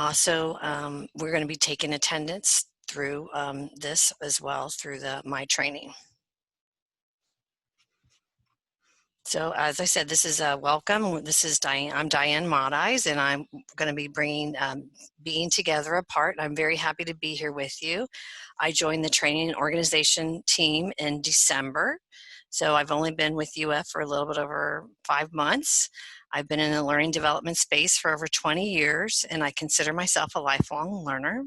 Also, we're going to be taking attendance through this as well through my training. So as I said, this is a welcome. This is Diane. I'm Diane Modize, and I'm going to be bringing Being Together Apart. I'm very happy to be here with you. I joined the training and organization team in December. So I've only been with UF for a little bit over 5 months. I've been in the learning development space for over 20 years, and I consider myself a lifelong learner.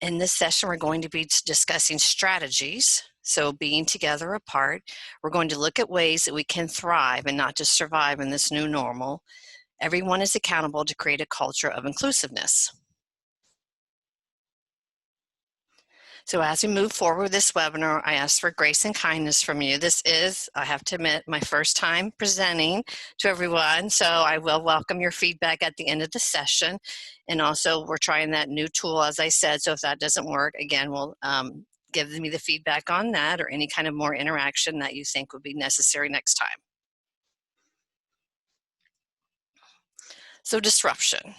In this session, we're going to be discussing strategies. So being together apart, we're going to look at ways that we can thrive and not just survive in this new normal. Everyone is accountable to create a culture of inclusiveness. So as we move forward with this webinar, I ask for grace and kindness from you. This is, I have to admit, my first time presenting to everyone, so I will welcome your feedback at the end of the session. And also, we're trying that new tool, as I said, so if that doesn't work, again, we'll give me the feedback on that or any kind of more interaction that you think would be necessary next time. So disruption.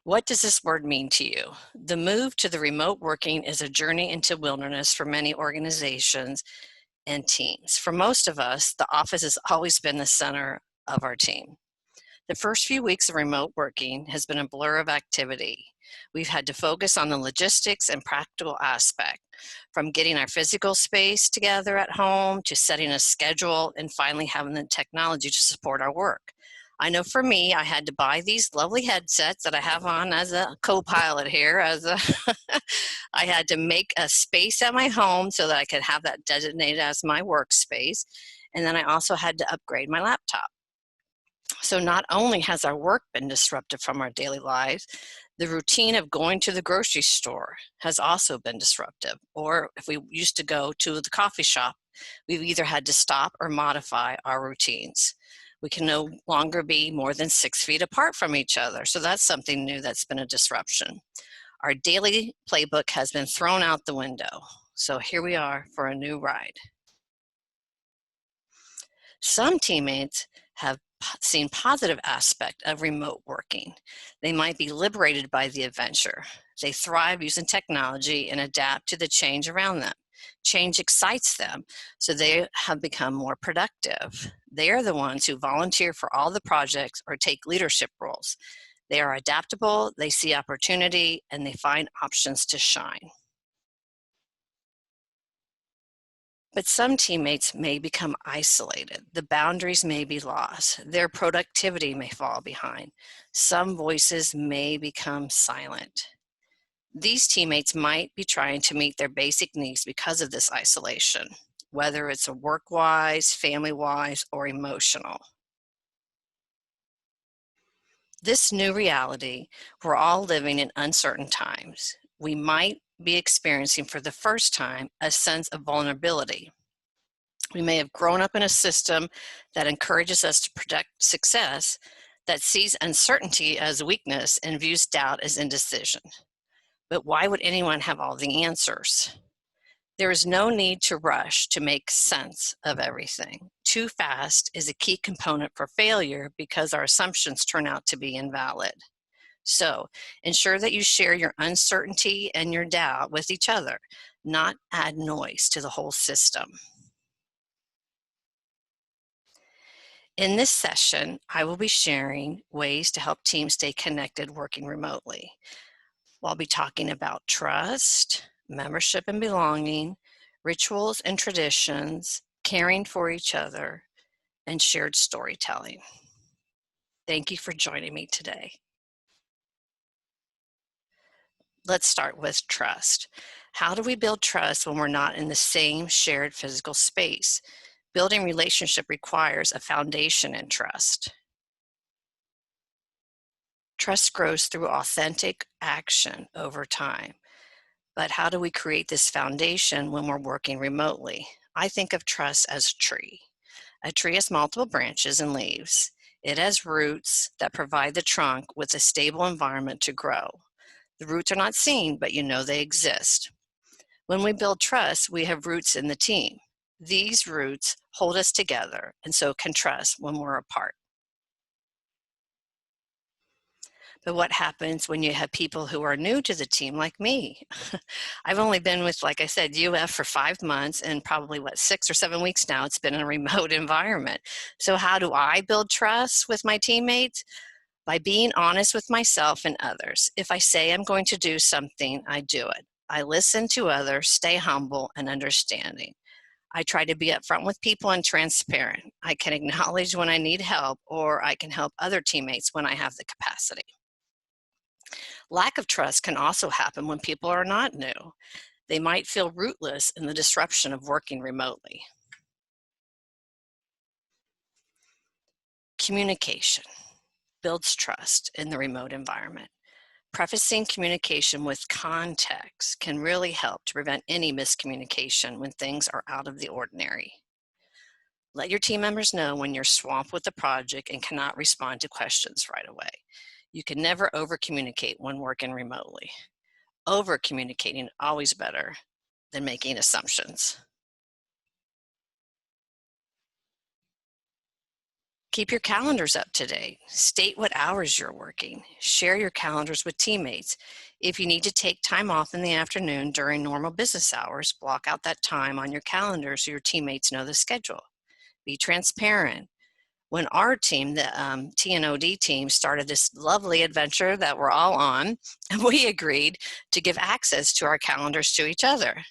What does this word mean to you? The move to the remote working is a journey into wilderness for many organizations and teams. For most of us, the office has always been the center of our team. The first few weeks of remote working has been a blur of activity. We've had to focus on the logistics and practical aspect, from getting our physical space together at home to setting a schedule and finally having the technology to support our work. I know for me, I had to buy these lovely headsets that I have on as a co-pilot here. I had to make a space at my home so that I could have that designated as my workspace. And then I also had to upgrade my laptop. So not only has our work been disrupted from our daily lives, the routine of going to the grocery store has also been disruptive. Or if we used to go to the coffee shop, we've either had to stop or modify our routines. We can no longer be more than 6 feet apart from each other. So that's something new that's been a disruption. Our daily playbook has been thrown out the window. So here we are for a new ride. Some teammates have seen positive aspect of remote working. They might be liberated by the adventure. They thrive using technology and adapt to the change around them. Change excites them, so they have become more productive. They are the ones who volunteer for all the projects or take leadership roles. They are adaptable, they see opportunity, and they find options to shine. But some teammates may become isolated. The boundaries may be lost. Their productivity may fall behind. Some voices may become silent. These teammates might be trying to meet their basic needs because of this isolation, whether it's a work-wise, family-wise, or emotional. This new reality, we're all living in uncertain times. We might be experiencing for the first time a sense of vulnerability. We may have grown up in a system that encourages us to protect success, that sees uncertainty as weakness and views doubt as indecision. But why would anyone have all the answers? There is no need to rush to make sense of everything. Too fast is a key component for failure because our assumptions turn out to be invalid. So ensure that you share your uncertainty and your doubt with each other, not add noise to the whole system. In this session, I will be sharing ways to help teams stay connected working remotely. I'll be talking about trust, membership and belonging, rituals and traditions, caring for each other, and shared storytelling. Thank you for joining me today. Let's start with trust. How do we build trust when we're not in the same shared physical space? Building relationship requires a foundation in trust. Trust grows through authentic action over time. But how do we create this foundation when we're working remotely? I think of trust as a tree. A tree has multiple branches and leaves. It has roots that provide the trunk with a stable environment to grow. The roots are not seen, but you know they exist. When we build trust, we have roots in the team. These roots hold us together, and so can trust when we're apart. But what happens when you have people who are new to the team like me? I've only been with, like I said, UF for 5 months, and probably 6 or 7 weeks now it's been in a remote environment. So how do I build trust with my teammates? By being honest with myself and others. If I say I'm going to do something, I do it. I listen to others, stay humble and understanding. I try to be upfront with people and transparent. I can acknowledge when I need help, or I can help other teammates when I have the capacity. Lack of trust can also happen when people are not new. They might feel rootless in the disruption of working remotely. Communication builds trust in the remote environment. Prefacing communication with context can really help to prevent any miscommunication when things are out of the ordinary. Let your team members know when you're swamped with the project and cannot respond to questions right away. You can never over-communicate when working remotely. Over-communicating always better than making assumptions. Keep your calendars up to date. State what hours you're working. Share your calendars with teammates. If you need to take time off in the afternoon during normal business hours, block out that time on your calendar so your teammates know the schedule. Be transparent. When our team, the t&od team, started this lovely adventure that we're all on, we agreed to give access to our calendars to each other.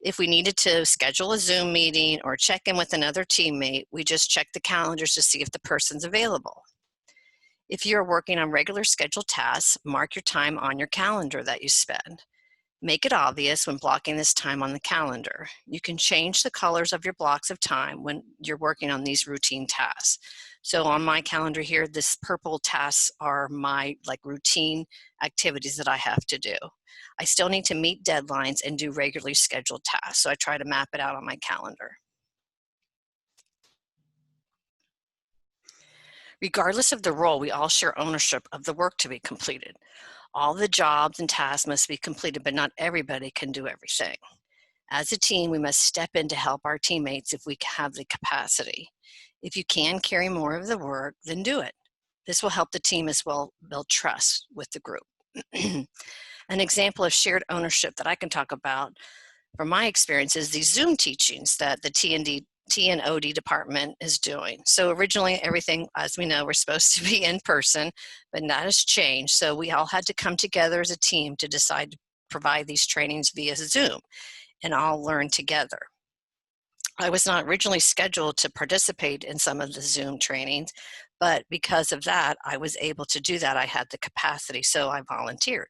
If we needed to schedule a Zoom meeting or check in with another teammate, we just check the calendars to see if the person's available. If you're working on regular scheduled tasks, mark your time on your calendar that you spend. Make it obvious when blocking this time on the calendar. You can change the colors of your blocks of time when you're working on these routine tasks. So on my calendar here, this purple tasks are my routine activities that I have to do. I still need to meet deadlines and do regularly scheduled tasks, so I try to map it out on my calendar. Regardless of the role, we all share ownership of the work to be completed. All the jobs and tasks must be completed, but not everybody can do everything. As a team, we must step in to help our teammates if we have the capacity. If you can carry more of the work, then do it. This will help the team as well build trust with the group. An example of shared ownership that I can talk about from my experience is these Zoom teachings that the t&od department is doing. So originally everything, as we know, we're supposed to be in person, but that has changed. So we all had to come together as a team to decide to provide these trainings via Zoom and all learn together. I was not originally scheduled to participate in some of the Zoom trainings, but because of that, I was able to do that. I had the capacity, so I volunteered.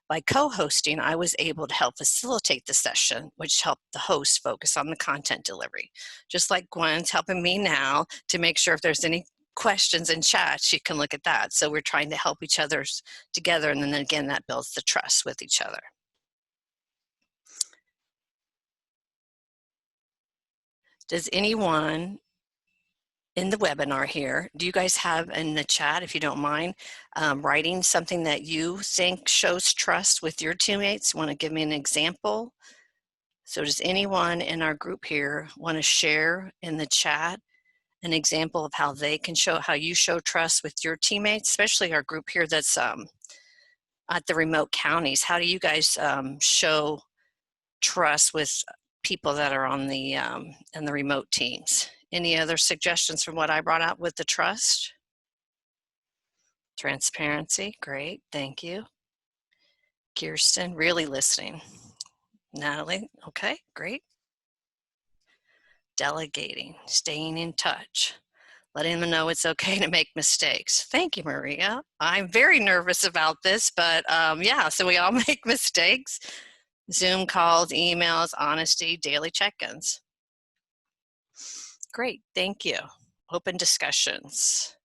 By co-hosting, I was able to help facilitate the session, which helped the host focus on the content delivery. Just like Gwen's helping me now to make sure if there's any questions in chat, she can look at that. So we're trying to help each other together, and then again, that builds the trust with each other. Does anyone in the webinar here, do you guys have in the chat, if you don't mind, writing something that you think shows trust with your teammates? Want to give me an example? So does anyone in our group here want to share in the chat an example of how they can show, how you show trust with your teammates, especially our group here that's at the remote counties? How do you guys show trust with people that are on the in the remote teams? Any other suggestions from what I brought out with the trust? Transparency, great, thank you. Kirsten, really listening. Natalie, okay, great. Delegating, staying in touch, letting them know it's okay to make mistakes. Thank you, Maria. I'm very nervous about this, but yeah, so we all make mistakes. Zoom calls, emails, honesty, daily check-ins. Great, thank you. Open discussions.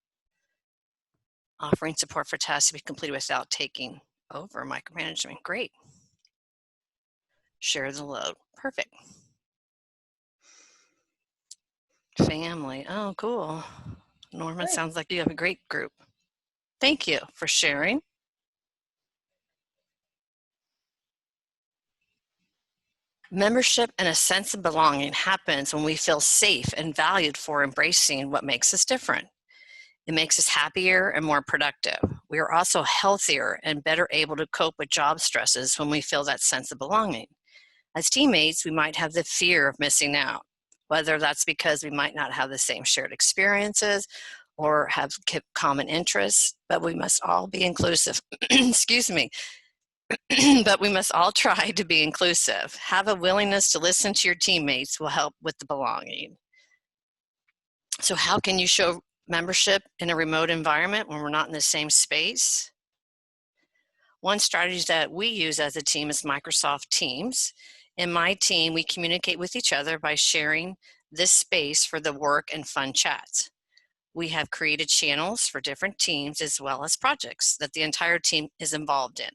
Offering support for tasks to be completed without taking over micromanagement. Great. Share the load. Perfect. Family. Oh, cool. Norman, sounds like you have a great group. Thank you for sharing. Membership and a sense of belonging happens when we feel safe and valued for embracing what makes us different. It makes us happier and more productive. We are also healthier and better able to cope with job stresses when we feel that sense of belonging. As teammates, we might have the fear of missing out, whether that's because we might not have the same shared experiences or have common interests, but we must all be inclusive. Excuse me. But we must all try to be inclusive. Have a willingness to listen to your teammates will help with the belonging. So how can you show membership in a remote environment when we're not in the same space? One strategy that we use as a team is Microsoft Teams. In my team, we communicate with each other by sharing this space for the work and fun chats. We have created channels for different teams as well as projects that the entire team is involved in.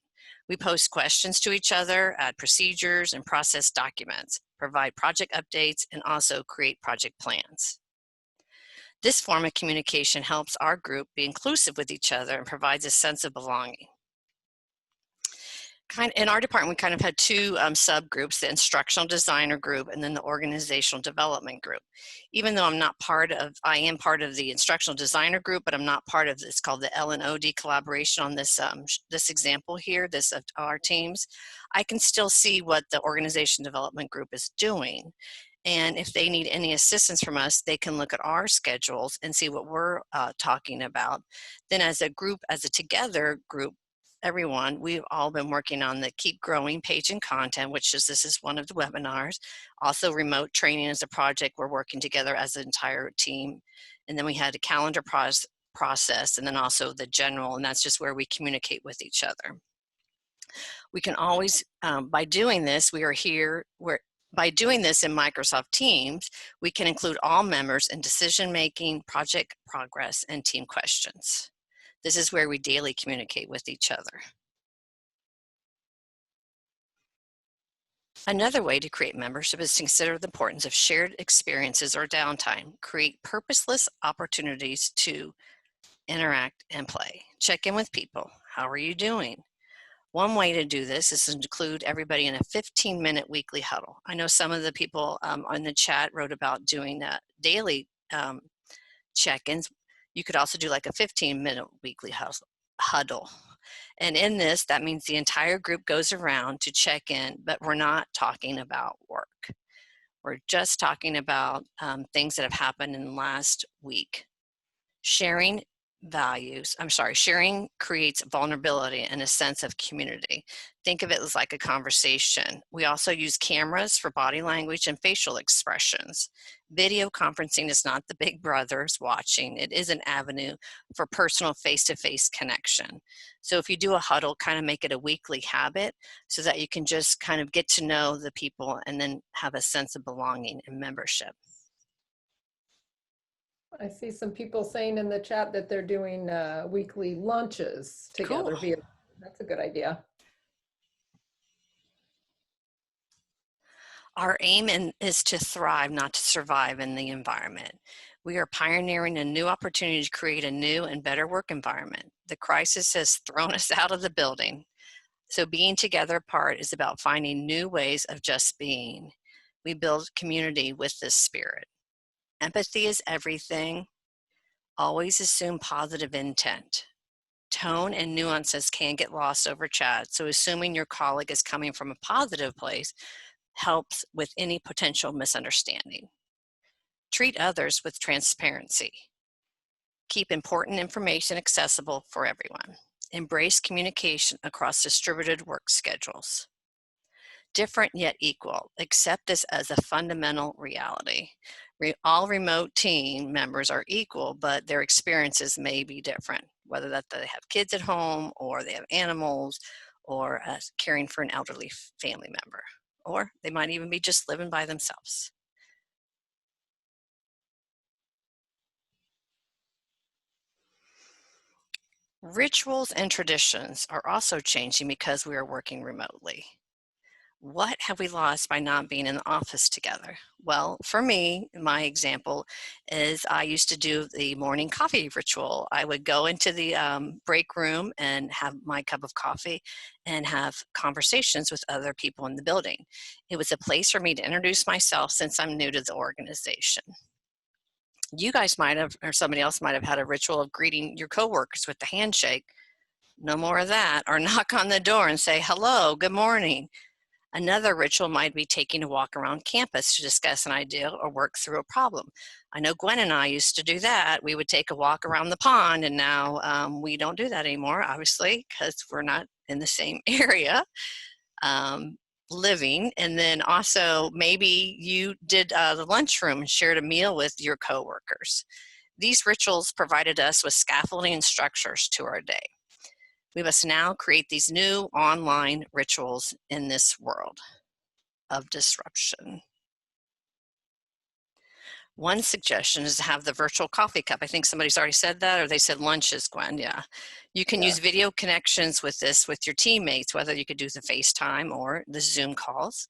We post questions to each other, add procedures, and process documents, provide project updates, and also create project plans. This form of communication helps our group be inclusive with each other and provides a sense of belonging. In our department, we kind of had two subgroups, the instructional designer group and then the organizational development group. Even though I am part of the instructional designer group, but I'm not part of this called the L&OD collaboration on this, this example here, this of our teams, I can still see what the organization development group is doing. And if they need any assistance from us, they can look at our schedules and see what we're talking about. Then as a group, as a together group, everyone, we've all been working on the Keep Growing page and content, this is one of the webinars. Also remote training is a project we're working together as an entire team. And then we had a calendar process and then also the general, and that's just where we communicate with each other. We can always, by doing this, by doing this in Microsoft Teams, we can include all members in decision-making, project progress, and team questions. This is where we daily communicate with each other. Another way to create membership is to consider the importance of shared experiences or downtime. Create purposeless opportunities to interact and play. Check in with people. How are you doing? One way to do this is to include everybody in a 15-minute weekly huddle. I know some of the people on the chat wrote about doing daily check-ins. You could also do like a 15-minute weekly huddle. And in this, that means the entire group goes around to check in, but we're not talking about work. We're just talking about things that have happened in the last week. Sharing creates vulnerability and a sense of community. Think of it as like a conversation. We also use cameras for body language and facial expressions. Video conferencing is not the big brothers watching. It is an avenue for personal face-to-face connection. So if you do a huddle, kind of make it a weekly habit so that you can just kind of get to know the people and then have a sense of belonging and membership. I see some people saying in the chat that they're doing weekly lunches together. Cool. That's a good idea. Our aim is to thrive, not to survive in the environment. We are pioneering a new opportunity to create a new and better work environment. The crisis has thrown us out of the building. So being together apart is about finding new ways of just being. We build community with this spirit. Empathy is everything. Always assume positive intent. Tone and nuances can get lost over chat, so assuming your colleague is coming from a positive place helps with any potential misunderstanding. Treat others with transparency. Keep important information accessible for everyone. Embrace communication across distributed work schedules. Different yet equal. Accept this as a fundamental reality. All remote team members are equal, but their experiences may be different, whether that they have kids at home or they have animals or caring for an elderly family member, or they might even be just living by themselves. Rituals and traditions are also changing because we are working remotely. What have we lost by not being in the office together? Well, for me, my example is I used to do the morning coffee ritual. I would go into the break room and have my cup of coffee and have conversations with other people in the building. It was a place for me to introduce myself since I'm new to the organization. You guys might have, or somebody else might have had a ritual of greeting your coworkers with the handshake. No more of that. Or knock on the door and say, hello, good morning. Another ritual might be taking a walk around campus to discuss an idea or work through a problem. I know Gwen and I used to do that. We would take a walk around the pond, and now we don't do that anymore, obviously, because we're not in the same area living. And then also maybe you did the lunchroom and shared a meal with your coworkers. These rituals provided us with scaffolding and structures to our day. We must now create these new online rituals in this world of disruption. One suggestion is to have the virtual coffee cup. I think somebody's already said that, or they said lunches, Gwen, yeah. You can use video connections with this with your teammates, whether you could do the FaceTime or the Zoom calls.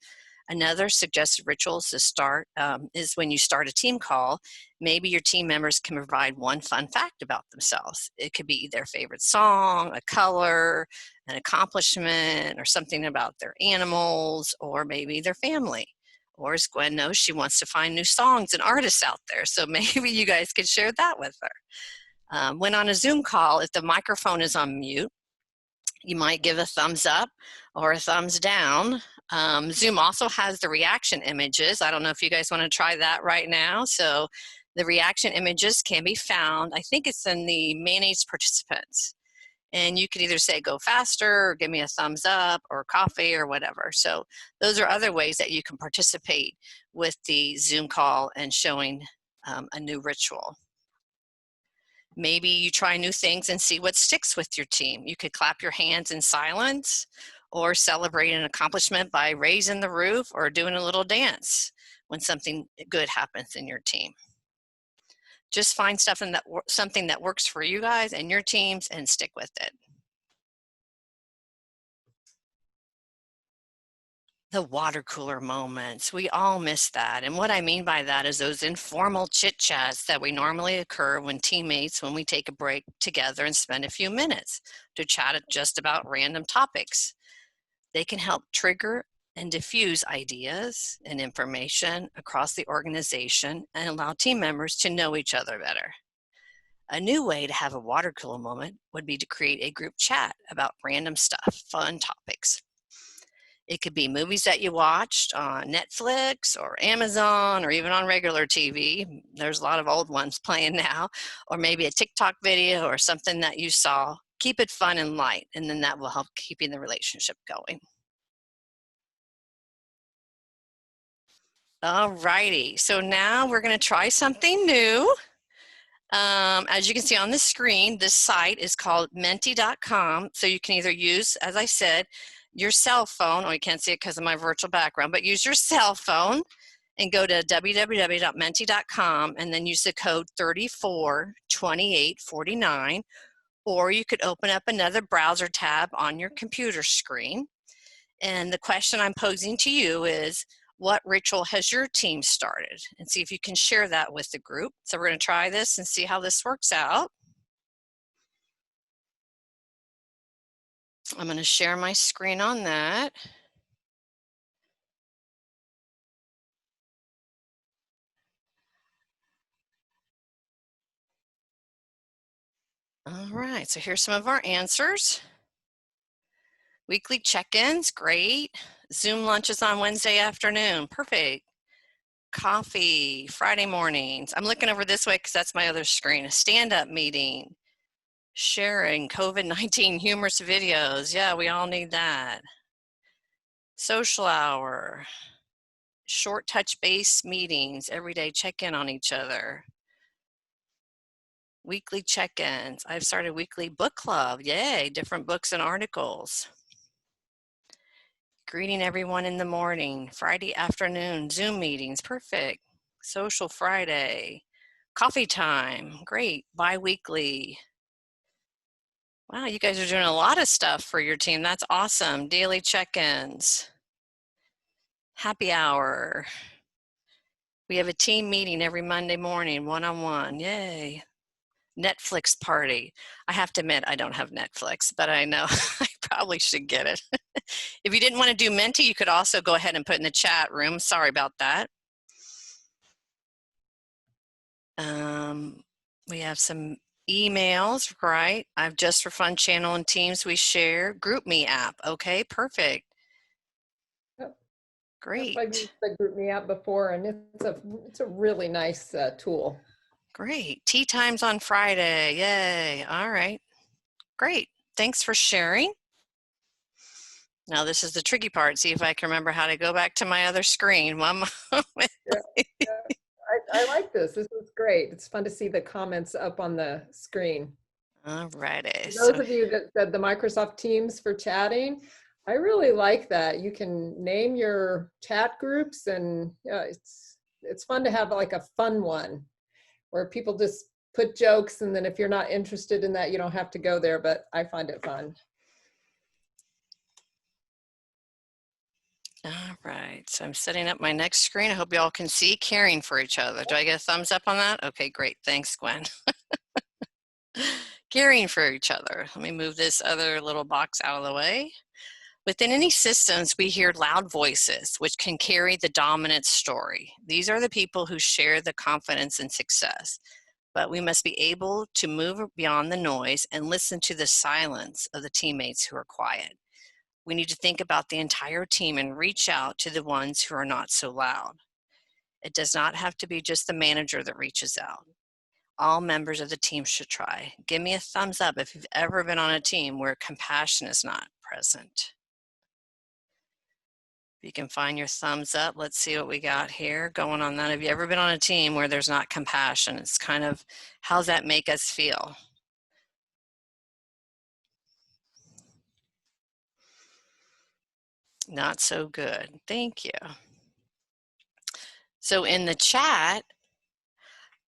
Another suggested ritual to start is when you start a team call, maybe your team members can provide one fun fact about themselves. It could be their favorite song, a color, an accomplishment, or something about their animals, or maybe their family. Or as Gwen knows, she wants to find new songs and artists out there. So maybe you guys could share that with her. When on a Zoom call, if the microphone is on mute, you might give a thumbs up or a thumbs down. Zoom also has the reaction images. I don't know if you guys want to try that right now. So the reaction images can be found, I think it's in the managed participants. And you can either say go faster or give me a thumbs up or coffee or whatever. So those are other ways that you can participate with the Zoom call and showing a new ritual. Maybe you try new things and see what sticks with your team. You could clap your hands in silence or celebrate an accomplishment by raising the roof or doing a little dance when something good happens in your team. Just find something that works for you guys and your teams and stick with it. The water cooler moments, we all miss that. And what I mean by that is those informal chit chats that we normally occur when we take a break together and spend a few minutes to chat just about random topics. They can help trigger and diffuse ideas and information across the organization and allow team members to know each other better. A new way to have a water cooler moment would be to create a group chat about random stuff, fun topics. It could be movies that you watched on Netflix or Amazon or even on regular TV. There's a lot of old ones playing now. Or maybe a TikTok video or something that you saw. Keep it fun and light, and then that will help keeping the relationship going. All righty, so now we're going to try something new. As you can see on the screen, this site is called menti.com. So you can either use, as I said, your cell phone, or you can't see it because of my virtual background, but use your cell phone and go to www.menti.com and then use the code 342849, or you could open up another browser tab on your computer screen. And the question I'm posing to you is, what ritual has your team started? And see if you can share that with the group. So we're going to try this and see how this works out. I'm going to share my screen on that. All right, so here's some of our answers. Weekly check-ins, great. Zoom lunches on Wednesday afternoon, perfect. Coffee, Friday mornings. I'm looking over this way because that's my other screen. A stand-up meeting. Sharing COVID-19 humorous videos. Yeah, we all need that. Social hour. Short touch base meetings. Every day check in on each other. Weekly check-ins. I've started weekly book club. Yay, different books and articles. Greeting everyone in the morning. Friday afternoon, Zoom meetings. Perfect. Social Friday. Coffee time. Great. Bi-weekly. Wow, you guys are doing a lot of stuff for your team. That's awesome. Daily check-ins. Happy hour. We have a team meeting every Monday morning, one-on-one. Yay. Netflix party. I have to admit, I don't have Netflix, but I know I probably should get it. If you didn't want to do Menti, you could also go ahead and put in the chat room. Sorry about that. We have some emails, right? I've Just for Fun channel and Teams we share. GroupMe app. Okay, perfect. Yep. Yep, I've Great. used the GroupMe app before, and it's a really nice tool. Great. Tea times on Friday. Yay. All right. Great. Thanks for sharing. Now this is the tricky part. See if I can remember how to go back to my other screen. One moment. Yeah, yeah. I like this. This is great. It's fun to see the comments up on the screen. All righty. For those So of you that said the Microsoft Teams for chatting, I really like that. You can name your chat groups, and it's fun to have like a fun one where people just put jokes, and then if you're not interested in that, you don't have to go there, but I find it fun. all right. So I'm setting up my next screen. I hope you all can see caring for each other. Do I get a thumbs up on that? Okay, great. Thanks, Gwen. Caring for each other. Let me move this other little box out of the way. Within any systems, we hear loud voices, which can carry the dominant story. These are the people who share the confidence and success. But we must be able to move beyond the noise and listen to the silence of the teammates who are quiet. We need to think about the entire team and reach out to the ones who are not so loud. It does not have to be just the manager that reaches out. All members of the team should try. Give me a thumbs up if you've ever been on a team where compassion is not present. If you can find your thumbs up, let's see what we got here going on that. Have you ever been on a team where there's not compassion? It's kind of, how's that make us feel? Not so good. Thank you. So in the chat,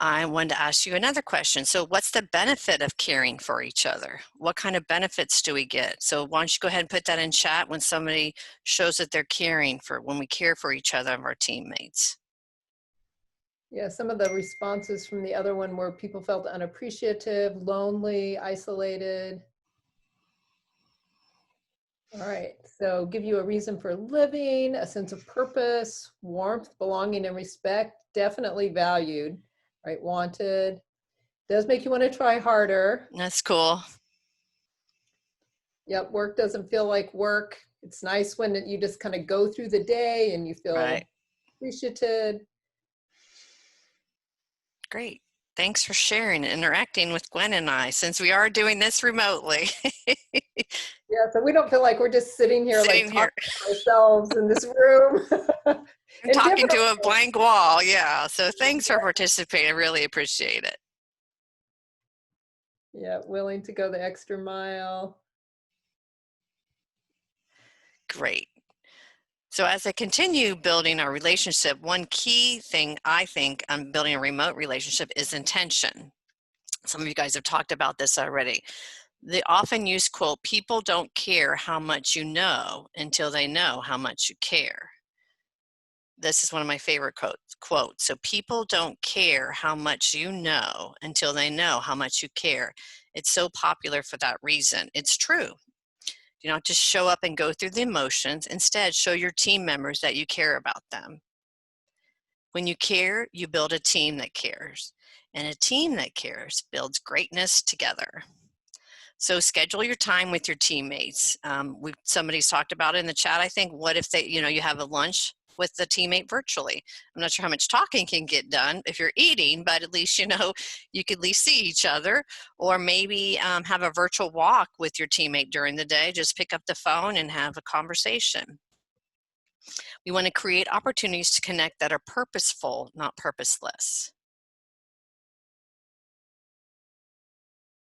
I wanted to ask you another question. So what's the benefit of caring for each other? What kind of benefits do we get? So why don't you go ahead and put that in chat when somebody shows that they're caring for, when we care for each other and our teammates. Yeah, some of the responses from the other one were people felt unappreciative, lonely, isolated. All right, so give you a reason for living, a sense of purpose, warmth, belonging, and respect, definitely valued, right? Wanted. Does make you want to try harder. That's cool. Yep, work doesn't feel like work. It's nice when you just kind of go through the day and you Right. feel appreciated. Great. Thanks for sharing and interacting with Gwen and I, since we are doing this remotely. Yeah, so we don't feel like we're just sitting here like Sitting here talking to ourselves in this room. and In talking different to a ways. blank wall. Yeah. So thanks for participating. I really appreciate it. Yeah, willing to go the extra mile. Great. So as I continue building our relationship, one key thing I think on building a remote relationship is intention. Some of you guys have talked about this already. The often used quote, people don't care how much you know until they know how much you care. This is one of my favorite quotes. So people don't care how much you know until they know how much you care. It's so popular for that reason. It's true. Do not just show up and go through the emotions. Instead, show your team members that you care about them. When you care, you build a team that cares. And a team that cares builds greatness together. So schedule your time with your teammates. Somebody's talked about it in the chat. I think, what if you have a lunch with the teammate virtually? I'm not sure how much talking can get done if you're eating, but at least you could at least see each other. Or maybe have a virtual walk with your teammate during the day. Just pick up the phone and have a conversation. We want to create opportunities to connect that are purposeful, not purposeless.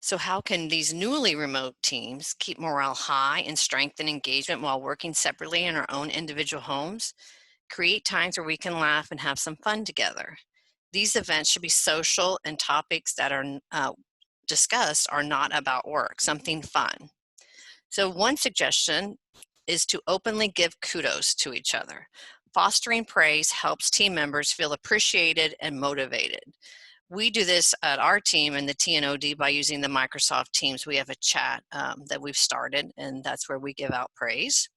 So how can these newly remote teams keep morale high and strengthen engagement while working separately in our own individual homes? Create times where we can laugh and have some fun together. These events should be social, and topics that are discussed are not about work, something fun. So one suggestion is to openly give kudos to each other. Fostering praise helps team members feel appreciated and motivated. We do this at our team in the t&od by using the Microsoft Teams. We have a chat that we've started, and that's where we give out praise.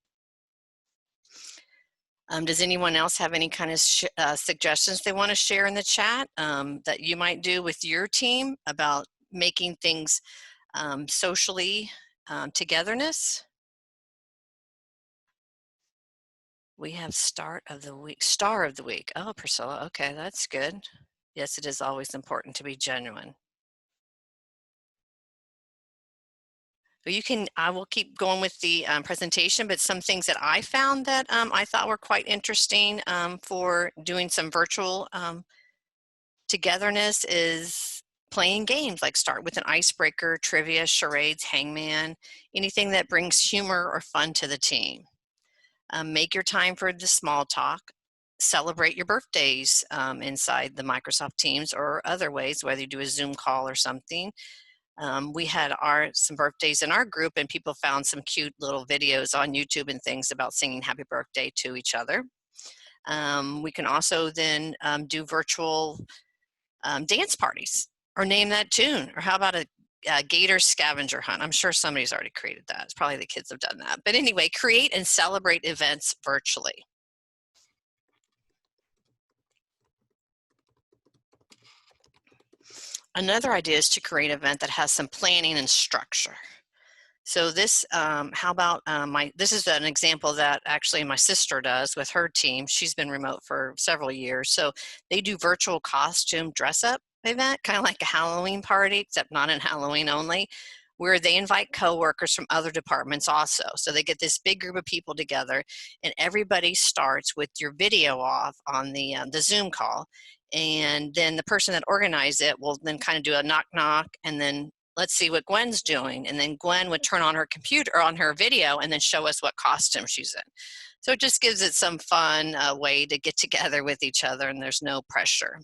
Does anyone else have any kind of suggestions they want to share in the chat that you might do with your team about making things socially togetherness? We have star of the week. Oh, Priscilla, okay, that's good. Yes, it is always important to be genuine. I will keep going with the presentation, but some things that I found that I thought were quite interesting for doing some virtual togetherness is playing games, like start with an icebreaker, trivia, charades, hangman, anything that brings humor or fun to the team. Make your time for the small talk. Celebrate your birthdays inside the Microsoft Teams or other ways, whether you do a Zoom call or something. We had some birthdays in our group, and people found some cute little videos on YouTube and things about singing happy birthday to each other. We can also then do virtual dance parties or name that tune, or how about a gator scavenger hunt? I'm sure somebody's already created that. It's probably the kids have done that. But anyway, create and celebrate events virtually. Another idea is to create an event that has some planning and structure. So this, how about this is an example that actually my sister does with her team. She's been remote for several years. So they do virtual costume dress up event, kind of like a Halloween party, except not in Halloween only, where they invite coworkers from other departments also. So they get this big group of people together, and everybody starts with your video off on the Zoom call. And then the person that organized it will then kind of do a knock knock, and then let's see what Gwen's doing. And then Gwen would turn on her computer or on her video and then show us what costume she's in. So it just gives it some fun way to get together with each other, and there's no pressure.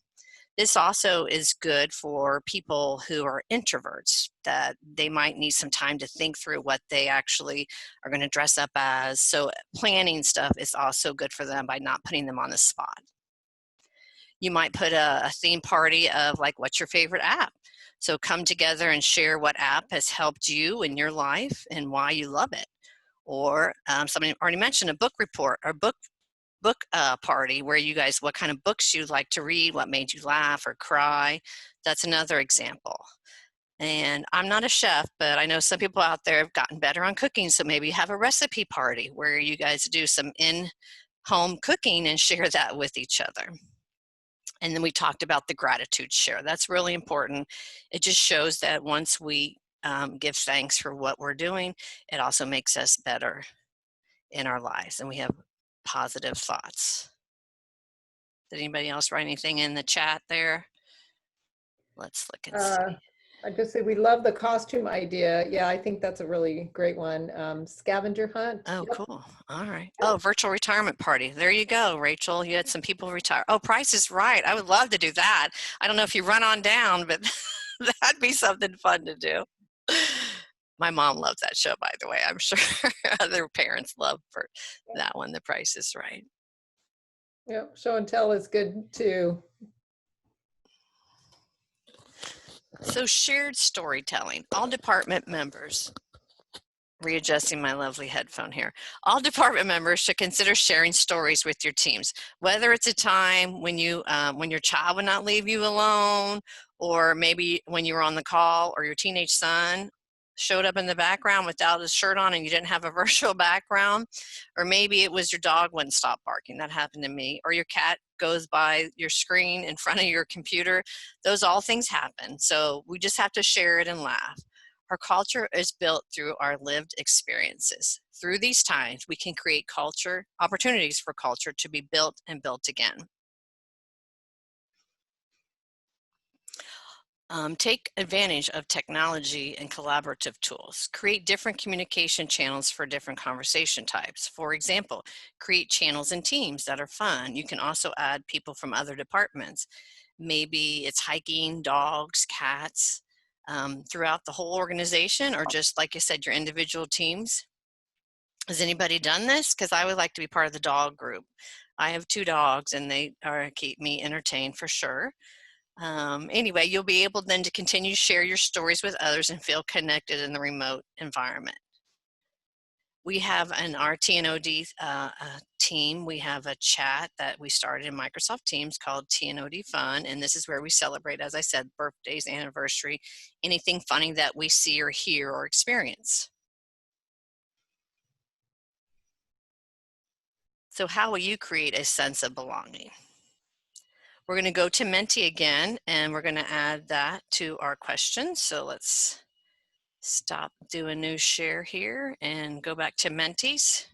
This also is good for people who are introverts, that they might need some time to think through what they actually are going to dress up as. So planning stuff is also good for them by not putting them on the spot. You might put a theme party of like, what's your favorite app? So come together and share what app has helped you in your life and why you love it. Or somebody already mentioned a book report or book party where you guys, what kind of books you like to read, what made you laugh or cry. That's another example. And I'm not a chef, but I know some people out there have gotten better on cooking. So maybe you have a recipe party where you guys do some in-home cooking and share that with each other. And then we talked about the gratitude share. That's really important. It just shows that once we give thanks for what we're doing, it also makes us better in our lives, and we have positive thoughts. Did anybody else write anything in the chat there? Let's look and see. I just say we love the costume idea. Yeah, I think that's a really great one. Scavenger hunt. Oh, yep. Cool. All right. Oh, virtual retirement party. There you go, Rachel. You had some people retire. Oh, Price is Right. I would love to do that. I don't know if you run on down, but that'd be something fun to do. My mom loves that show, by the way. I'm sure other parents love for that one, The Price is Right. Yep, show and tell is good too. So shared storytelling. All department members, readjusting my lovely headphone here. All department members should consider sharing stories with your teams, whether it's a time when you when your child would not leave you alone, or maybe when you were on the call or your teenage son showed up in the background without his shirt on and you didn't have a virtual background, or maybe it was your dog wouldn't stop barking. That happened to me. Or your cat goes by your screen in front of your computer. Those all things happen. So we just have to share it and laugh. Our culture is built through our lived experiences. Through these times, we can create opportunities for culture to be built and built again. Take advantage of technology and collaborative tools. Create different communication channels for different conversation types. For example, create channels in Teams that are fun. You can also add people from other departments. Maybe it's hiking, dogs, cats, throughout the whole organization, or just like I said, your individual teams. Has anybody done this? Because I would like to be part of the dog group. I have 2 dogs and they keep me entertained for sure. Anyway, you'll be able then to continue to share your stories with others and feel connected in the remote environment. We have in our t&od team, we have a chat that we started in Microsoft Teams called t&od Fun, and this is where we celebrate, as I said, birthdays, anniversary, anything funny that we see or hear or experience. So how will you create a sense of belonging? We're going to go to Menti again, and we're going to add that to our question. So let's stop, do a new share here, and go back to Mentis.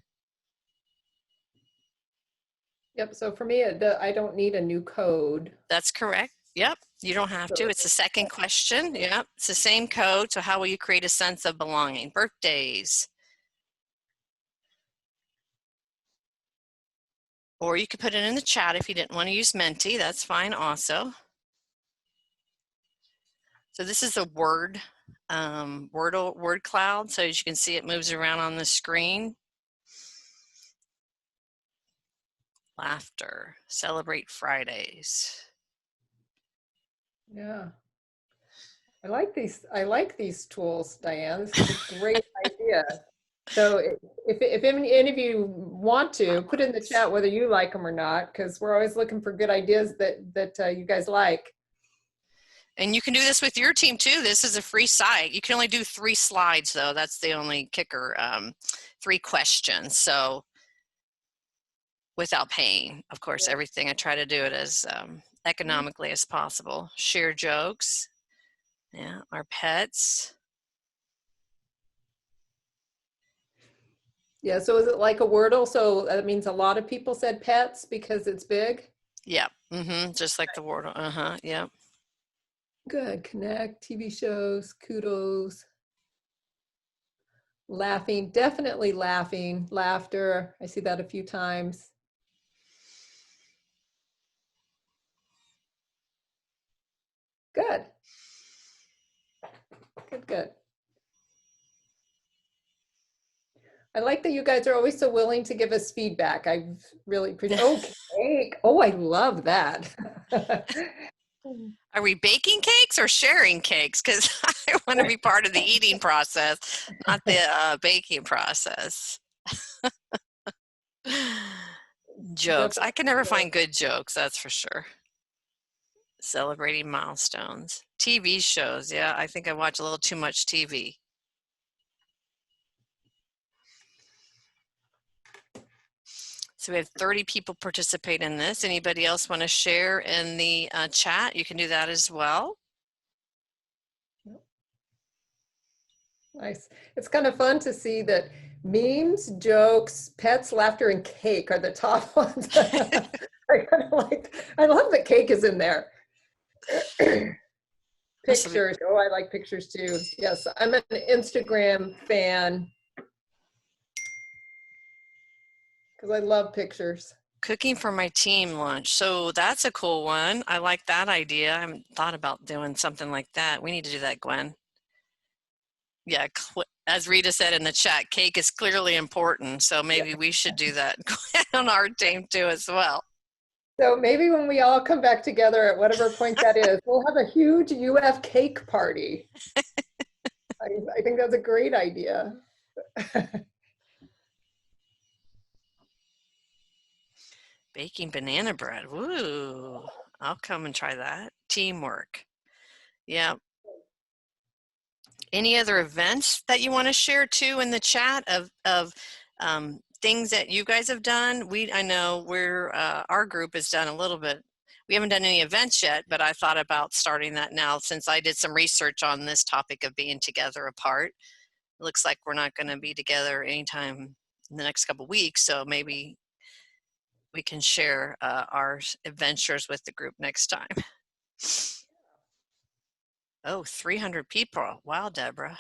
Yep, so for me, I don't need a new code. That's correct. Yep, you don't have to. It's the second question. Yep, it's the same code. So how will you create a sense of belonging? Birthdays. Or you could put it in the chat if you didn't want to use Menti. That's fine also. So this is a word cloud. So as you can see, it moves around on the screen. Laughter. Celebrate Fridays. Yeah. I like these tools, Diane. This is a great idea. So if any of you want to, put in the chat whether you like them or not, because we're always looking for good ideas that you guys like. And you can do this with your team too. This is a free site. You can only do 3 slides though. That's the only kicker. 3 questions. So without paying, of course, Yeah. everything I try to do it as economically as possible. Share jokes. Yeah, our pets. Yeah, so is it like a Wordle? So that means a lot of people said pets because it's big? Yep. Just like the word. Yep. Good. Connect, TV shows, kudos. Laughing, definitely laughing, laughter. I see that a few times. Good. Good. I like that you guys are always so willing to give us feedback. I really appreciate. Oh, cake. Oh, I love that. Are we baking cakes or sharing cakes? Because I want to be part of the eating process, not the baking process. Jokes. I can never find good jokes, that's for sure. Celebrating milestones. TV shows. Yeah, I think I watch a little too much TV. So we have 30 people participate in this. Anybody else want to share in the chat? You can do that as well. Nice. It's kind of fun to see that memes, jokes, pets, laughter, and cake are the top ones. I love that cake is in there. Pictures. Oh, I like pictures too. Yes, I'm an Instagram fan because I love pictures. Cooking for my team lunch. So that's a cool one. I like that idea. I haven't thought about doing something like that. We need to do that, Gwen. Yeah, as Rita said in the chat, cake is clearly important. So maybe we should do that on our team too as well. So maybe when we all come back together at whatever point that is, we'll have a huge UF cake party. I think that's a great idea. Baking banana bread. Woo. I'll come and try that. Teamwork. Yeah. Any other events that you want to share too in the chat of things that you guys have done? I know our group has done a little bit. We haven't done any events yet, but I thought about starting that now since I did some research on this topic of being together apart. It looks like we're not going to be together anytime in the next couple of weeks, so maybe we can share our adventures with the group next time. Oh, 300 people. Wow, Deborah.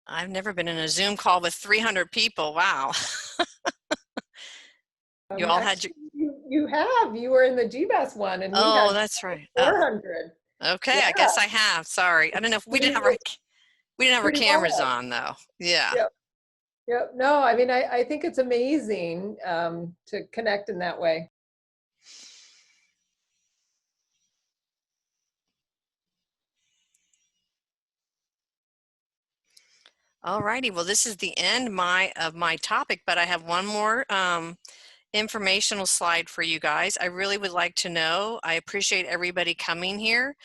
I've never been in a Zoom call with 300 people. Wow. You all had your... You have. You were in the GBAS one, and we had that's right. 400. Okay, Yeah. I guess I have. Sorry, I don't know if we didn't have our cameras on though. Yeah. Yep. No, I mean, I think it's amazing to connect in that way. Alrighty, well, this is the end of my topic, but I have one more informational slide for you guys. I really would like to know, I appreciate everybody coming here,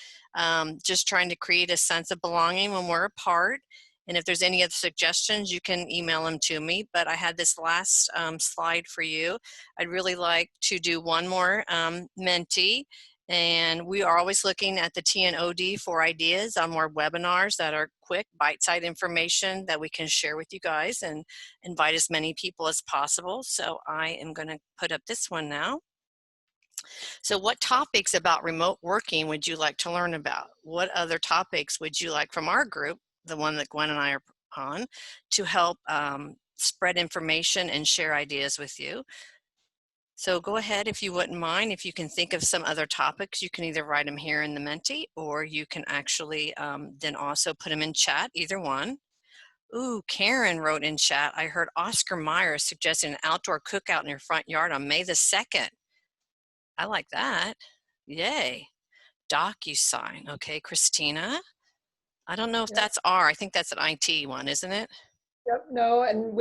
just trying to create a sense of belonging when we're apart. And if there's any other suggestions, you can email them to me. But I had this last slide for you. I'd really like to do one more Menti. And we are always looking at the t&od for ideas on more webinars that are quick, bite-sized information that we can share with you guys and invite as many people as possible. So I am going to put up this one now. So what topics about remote working would you like to learn about? What other topics would you like from our group, the one that Gwen and I are on, to help spread information and share ideas with you? So go ahead, if you wouldn't mind, if you can think of some other topics, you can either write them here in the Menti, or you can actually then also put them in chat, either one. Ooh, Karen wrote in chat, I heard Oscar Myers suggesting an outdoor cookout in your front yard on May the 2nd. I like that. Yay. DocuSign. Okay, Christina. I don't know if Yep. that's R. I think that's an IT one, isn't it? Yep, no, and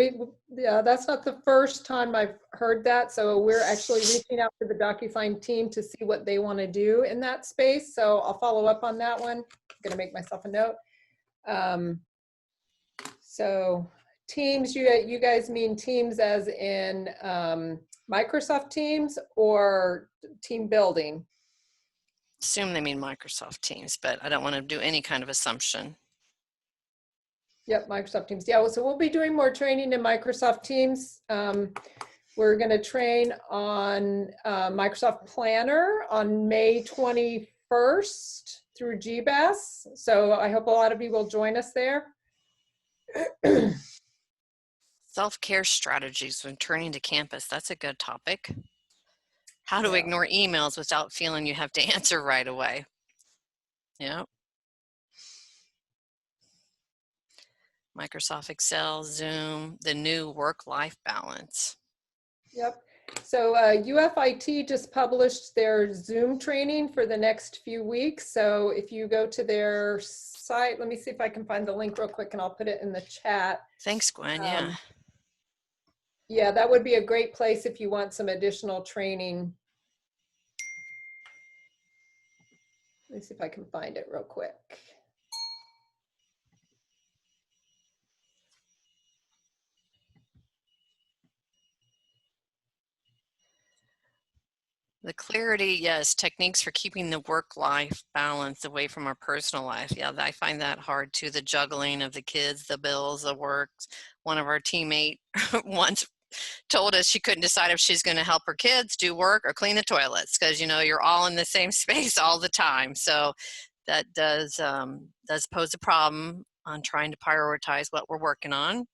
yeah, that's not the first time I've heard that. So we're actually reaching out to the DocuSign team to see what they want to do in that space. So I'll follow up on that one. I'm going to make myself a note. So Teams, you guys mean Teams as in Microsoft Teams or team building? Assume they mean Microsoft Teams, but I don't want to do any kind of assumption. Yep, Microsoft Teams. Yeah, so we'll be doing more training in Microsoft Teams. We're going to train on Microsoft Planner on May 21st through GBAS. So I hope a lot of you will join us there. Self-care strategies when turning to campus. That's a good topic. How to ignore emails without feeling you have to answer right away. Yeah. Microsoft Excel, Zoom, the new work-life balance. Yep. So UFIT just published their Zoom training for the next few weeks. So if you go to their site, let me see if I can find the link real quick and I'll put it in the chat. Thanks, Gwen. Yeah. Yeah, that would be a great place if you want some additional training. Let me see if I can find it real quick. The clarity, yes, techniques for keeping the work-life balance away from our personal life. Yeah, I find that hard too, the juggling of the kids, the bills, the work. One of our teammates once told us she couldn't decide if she's going to help her kids do work or clean the toilets because, you know, you're all in the same space all the time. So that does pose a problem on trying to prioritize what we're working on.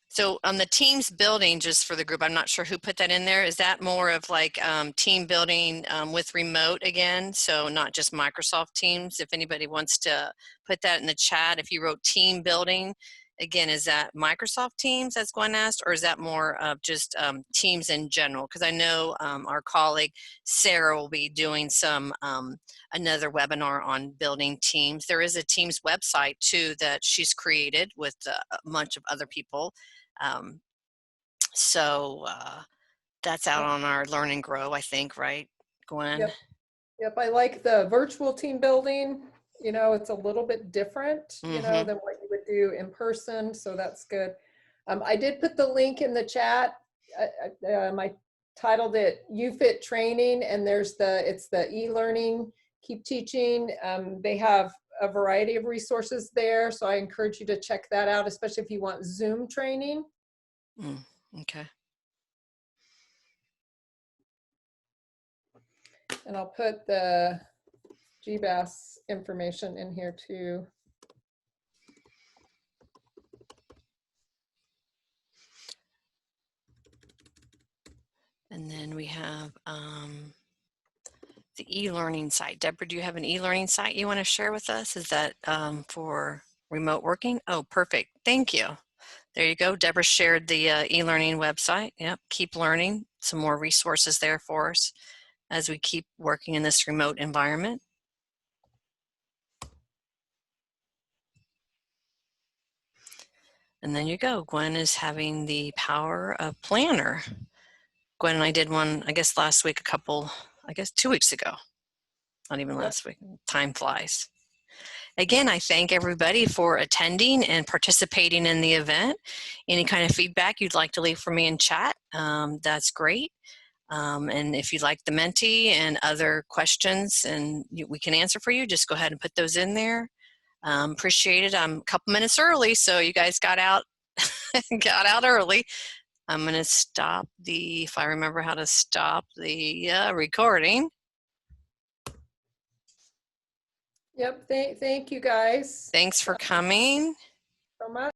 So on the teams building, just for the group, I'm not sure who put that in there. Is that more of like team building with remote again? So not just Microsoft Teams. If anybody wants to put that in the chat, if you wrote team building, again, is that Microsoft Teams, as Gwen asked, or is that more of just Teams in general? Because I know our colleague Sarah will be doing some another webinar on building teams. There is a Teams website too that she's created with a bunch of other people. That's out on our Learn and Grow, I think, right, Gwen? Yep. Yep, I like the virtual team building. You know, it's a little bit different, you know, than what you would do in person. So that's good. I did put the link in the chat. I titled it UFIT training, and it's the e-learning, keep teaching. They have a variety of resources there. So I encourage you to check that out, especially if you want Zoom training. Okay. And I'll put the GBAS information in here too. And then we have the e-learning site. Deborah, do you have an e-learning site you want to share with us? Is that for remote working? Oh, perfect. Thank you. There you go. Deborah shared the e-learning website. Yep. Keep learning. Some more resources there for us. as we keep working in this remote environment. And then you go. Gwen is having the power of planner. Gwen and I did one, I guess last week, 2 weeks ago. Not even last week. Time flies. Again, I thank everybody for attending and participating in the event. Any kind of feedback you'd like to leave for me in chat, that's great. And if you'd like the Menti and other questions and we can answer for you, just go ahead and put those in there. Appreciate it. I'm a couple minutes early, so you guys got out early. I'm going to stop if I remember how to stop the recording. Yep, thank you guys. Thanks for coming. So much.